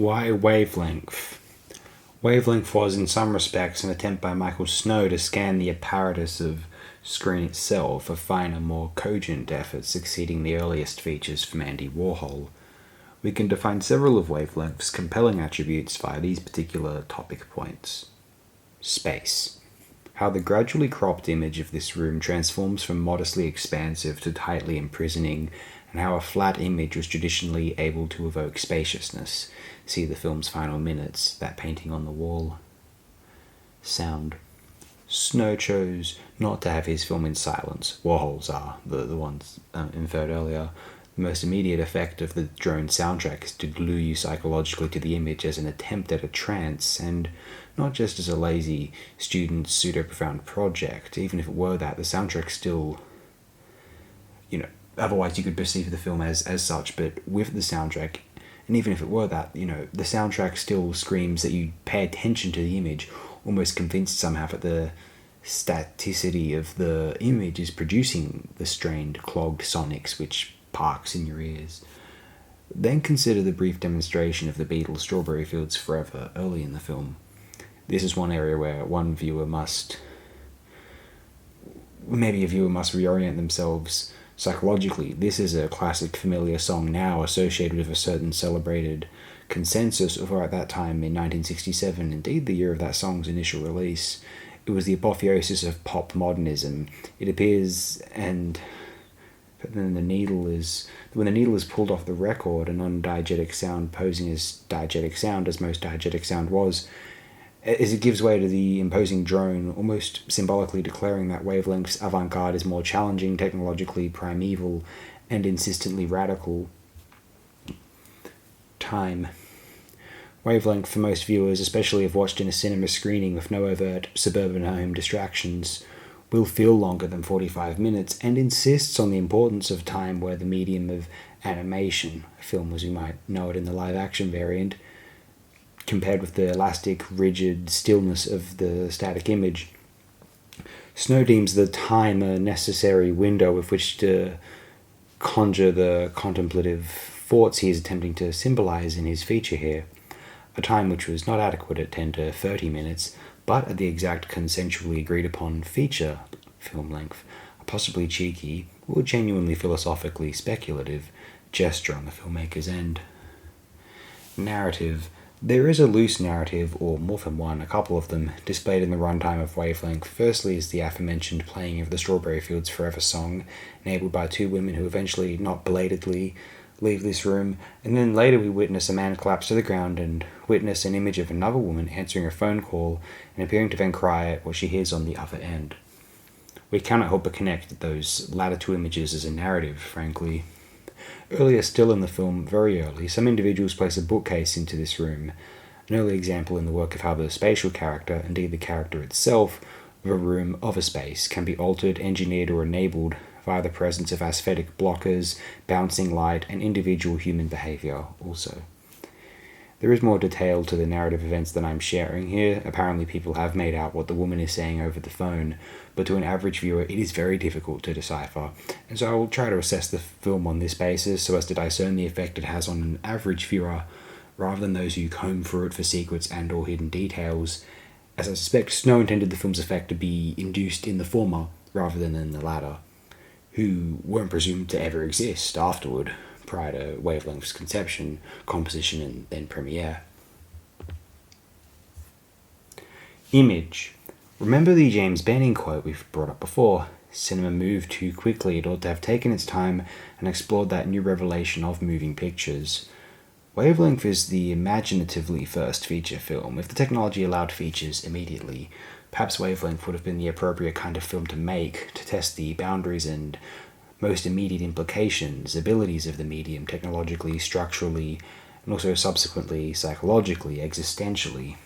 Why Wavelength? Wavelength was, in some respects, an attempt by Michael Snow to scan the apparatus of screen itself, a finer, more cogent effort succeeding the earliest features from Andy Warhol. We can define several of Wavelength's compelling attributes via these particular topic points. Space. How the gradually cropped image of this room transforms from modestly expansive to tightly imprisoning, and how a flat image was traditionally able to evoke spaciousness. See the film's final minutes, that painting on the wall. Sound. Snow chose not to have his film in silence. Warhol's are, the ones inferred earlier. The most immediate effect of the drone soundtrack is to glue you psychologically to the image as an attempt at a trance, and not just as a lazy student's pseudo-profound project. Even if it were that, the soundtrack still, otherwise you could perceive the film as such, but with the soundtrack, and even if it were that, the soundtrack still screams that you pay attention to the image, almost convinced somehow that the staticity of the image is producing the strained, clogged sonics which parks in your ears. Then consider the brief demonstration of the Beatles' Strawberry Fields Forever early in the film. This is one area where a viewer must reorient themselves psychologically. This is a classic familiar song now associated with a certain celebrated consensus, although at that time in 1967, indeed the year of that song's initial release, it was the apotheosis of pop modernism. It appears, but then when the needle is pulled off the record, a non-diegetic sound posing as diegetic sound, as most diegetic sound was, as it gives way to the imposing drone, almost symbolically declaring that Wavelength's avant-garde is more challenging, technologically primeval, and insistently radical. Time. Wavelength, for most viewers, especially if watched in a cinema screening with no overt suburban home distractions, will feel longer than 45 minutes, and insists on the importance of time where the medium of animation, a film as we might know it in the live-action variant, compared with the elastic, rigid stillness of the static image. Snow deems the time a necessary window with which to conjure the contemplative thoughts he is attempting to symbolize in his feature here, a time which was not adequate at 10 to 30 minutes, but at the exact consensually agreed upon feature film length, a possibly cheeky, or genuinely philosophically speculative gesture on the filmmaker's end. Narrative. There is a loose narrative, or more than one, a couple of them, displayed in the runtime of Wavelength. Firstly is the aforementioned playing of the Strawberry Fields Forever song, enabled by two women who eventually, not belatedly, leave this room, and then later we witness a man collapse to the ground and witness an image of another woman answering a phone call and appearing to then cry at what she hears on the other end. We cannot help but connect those latter two images as a narrative, frankly. Earlier still in the film, very early, some individuals place a bookcase into this room, an early example in the work of how the spatial character, indeed the character itself, of a room, of a space, can be altered, engineered, or enabled via the presence of aesthetic blockers, bouncing light, and individual human behavior also. There is more detail to the narrative events than I'm sharing here. Apparently people have made out what the woman is saying over the phone, but to an average viewer it is very difficult to decipher, and so I will try to assess the film on this basis so as to discern the effect it has on an average viewer, rather than those who comb through it for secrets and or hidden details, as I suspect Snow intended the film's effect to be induced in the former rather than in the latter, who weren't presumed to ever exist afterward, prior to Wavelength's conception, composition, and then premiere. Image. Remember the James Banning quote we've brought up before? Cinema moved too quickly. It ought to have taken its time and explored that new revelation of moving pictures. Wavelength is the imaginatively first feature film. If the technology allowed features immediately, perhaps Wavelength would have been the appropriate kind of film to make, to test the boundaries and most immediate implications, abilities of the medium, technologically, structurally, and also subsequently psychologically, existentially.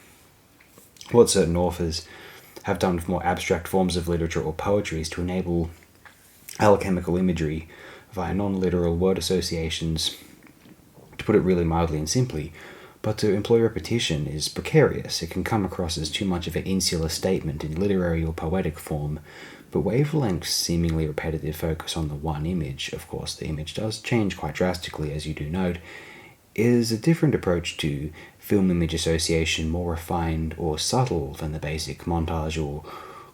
What certain authors have done with more abstract forms of literature or poetry is to enable alchemical imagery via non-literal word associations, to put it really mildly and simply, but to employ repetition is precarious. It can come across as too much of an insular statement in literary or poetic form, but Wavelength's seemingly repetitive focus on the one image, of course the image does change quite drastically as you do note, is a different approach to film image association, more refined or subtle than the basic montage or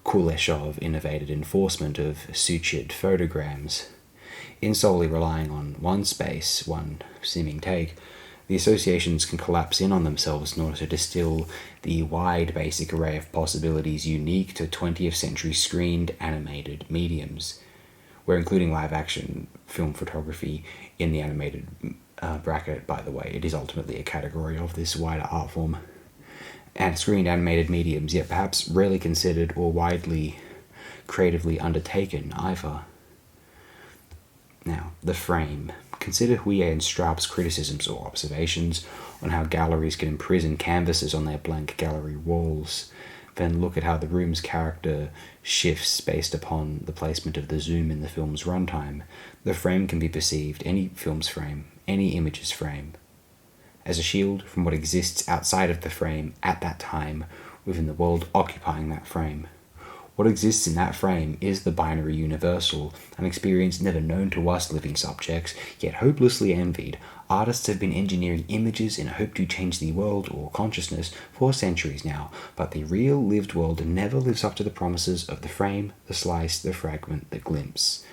Kuleshov innovated enforcement of sutured photograms. In solely relying on one space, one seeming take, the associations can collapse in on themselves in order to distill the wide basic array of possibilities unique to 20th century screened animated mediums. We're including live action film photography in the animated bracket, by the way. It is ultimately a category of this wider art form. And screened animated mediums, yet perhaps rarely considered or widely creatively undertaken either. Now, the frame. Consider Huye and Straub's criticisms or observations on how galleries can imprison canvases on their blank gallery walls. Then look at how the room's character shifts based upon the placement of the zoom in the film's runtime. The frame can be perceived, any film's frame, any image's frame, as a shield from what exists outside of the frame at that time within the world occupying that frame. What exists in that frame is the binary universal, an experience never known to us living subjects, yet hopelessly envied. Artists have been engineering images in a hope to change the world or consciousness for centuries now, but the real lived world never lives up to the promises of the frame, the slice, the fragment, the glimpse.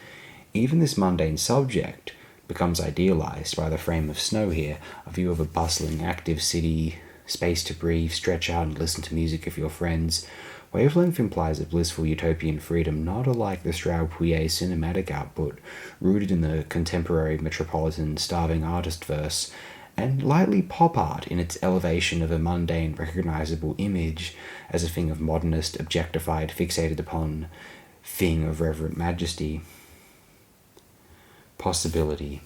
Even this mundane subject becomes idealized by the frame of snow here, a view of a bustling, active city, space to breathe, stretch out and listen to music of your friends. Wavelength implies a blissful utopian freedom not unlike the Straub-Huillet cinematic output, rooted in the contemporary metropolitan starving artist verse, and lightly pop art in its elevation of a mundane, recognizable image as a thing of modernist, objectified, fixated upon thing of reverent majesty. Possibility.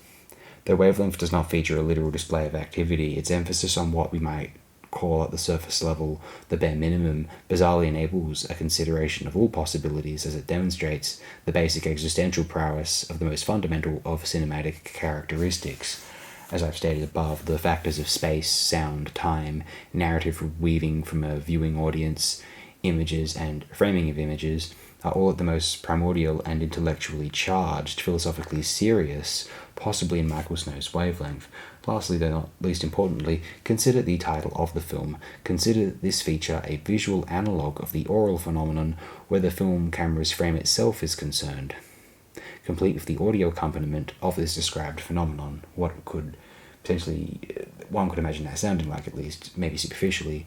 Though Wavelength does not feature a literal display of activity, its emphasis on what we might call at the surface level the bare minimum bizarrely enables a consideration of all possibilities as it demonstrates the basic existential prowess of the most fundamental of cinematic characteristics. As I've stated above, the factors of space, sound, time, narrative weaving from a viewing audience, images and framing of images are all at the most primordial and intellectually charged, philosophically serious, possibly in Michael Snow's Wavelength. Lastly, though not least importantly, consider the title of the film. Consider this feature a visual analogue of the oral phenomenon where the film camera's frame itself is concerned, complete with the audio accompaniment of this described phenomenon. What could potentially, one could imagine that sounding like, at least, maybe superficially.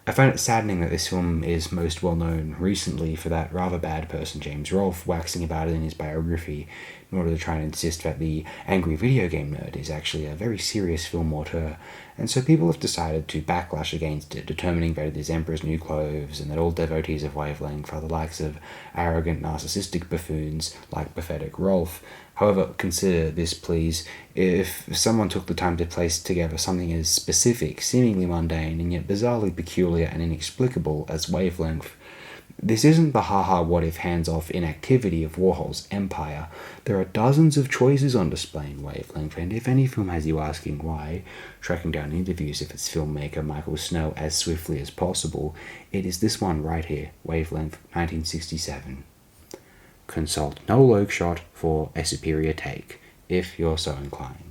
I find it saddening that this film is most well known recently for that rather bad person James Rolfe waxing about it in his biography in order to try and insist that the angry video game nerd is actually a very serious film auteur, and so people have decided to backlash against it, determining that it is Emperor's New Clothes and that all devotees of Wavelength are the likes of arrogant narcissistic buffoons like pathetic Rolfe. However, consider this please, if someone took the time to place together something as specific, seemingly mundane, and yet bizarrely peculiar and inexplicable as Wavelength, this isn't the haha what if hands-off inactivity of Warhol's empire. There are dozens of choices on display in Wavelength, and if any film has you asking why, tracking down interviews of its filmmaker Michael Snow as swiftly as possible, it is this one right here, Wavelength 1967. Consult Noel Oakeshott for a superior take, if you're so inclined.